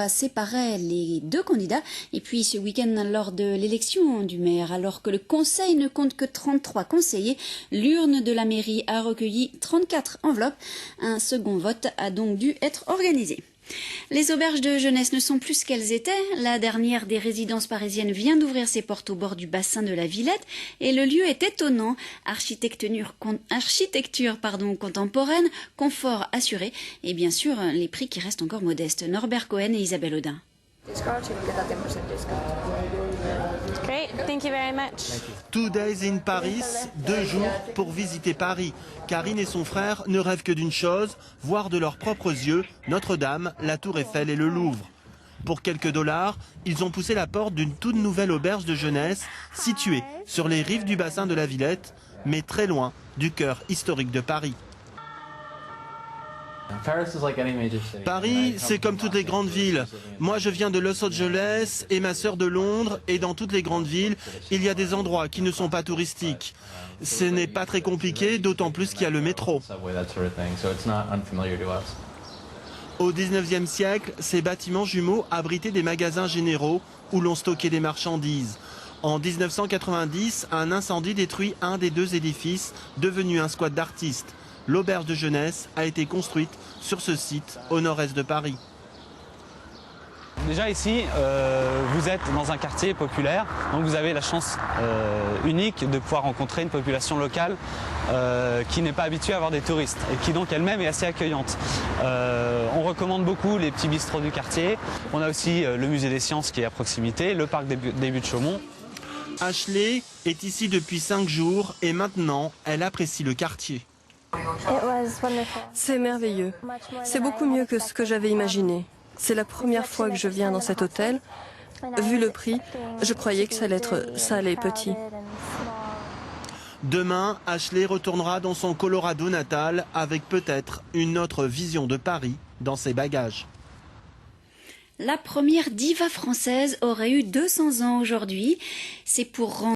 voix séparait les deux candidats. Et puis ce week-end, lors de l'élection du maire, alors que le conseil ne compte que 33 conseillers, l'urne de la mairie a recueilli 34 enveloppes. Un second vote a donc dû être organisé. Les auberges de jeunesse ne sont plus ce qu'elles étaient. La dernière des résidences parisiennes vient d'ouvrir ses portes au bord du bassin de la Villette et le lieu est étonnant. Architecture contemporaine, confort assuré et bien sûr les prix qui restent encore modestes. Norbert Cohen et Isabelle Audin. Great, thank you very much. 2 days in Paris, 2 jours pour visiter Paris. Karine et son frère ne rêvent que d'une chose, voir de leurs propres yeux Notre-Dame, la Tour Eiffel et le Louvre. Pour quelques dollars, ils ont poussé la porte d'une toute nouvelle auberge de jeunesse située sur les rives du bassin de la Villette, mais très loin du cœur historique de Paris. Paris, c'est comme toutes les grandes villes. Moi, je viens de Los Angeles et ma sœur de Londres. Et dans toutes les grandes villes, il y a des endroits qui ne sont pas touristiques. Ce n'est pas très compliqué, d'autant plus qu'il y a le métro. Au 19e siècle, ces bâtiments jumeaux abritaient des magasins généraux où l'on stockait des marchandises. En 1990, un incendie détruit un des 2 édifices, devenu un squat d'artistes. L'auberge de jeunesse a été construite sur ce site au nord-est de Paris. Déjà ici, vous êtes dans un quartier populaire, donc vous avez la chance unique de pouvoir rencontrer une population locale qui n'est pas habituée à avoir des touristes et qui donc elle-même est assez accueillante. On recommande beaucoup les petits bistrots du quartier. On a aussi le musée des sciences qui est à proximité, le parc des Buttes-Chaumont. Ashley est ici depuis 5 jours et maintenant elle apprécie le quartier. C'est merveilleux. C'est beaucoup mieux que ce que j'avais imaginé. C'est la première fois que je viens dans cet hôtel. Vu le prix, je croyais que ça allait être petit. Demain, Ashley retournera dans son Colorado natal avec peut-être une autre vision de Paris dans ses bagages. La première diva française aurait eu 200 ans aujourd'hui. C'est pour rendre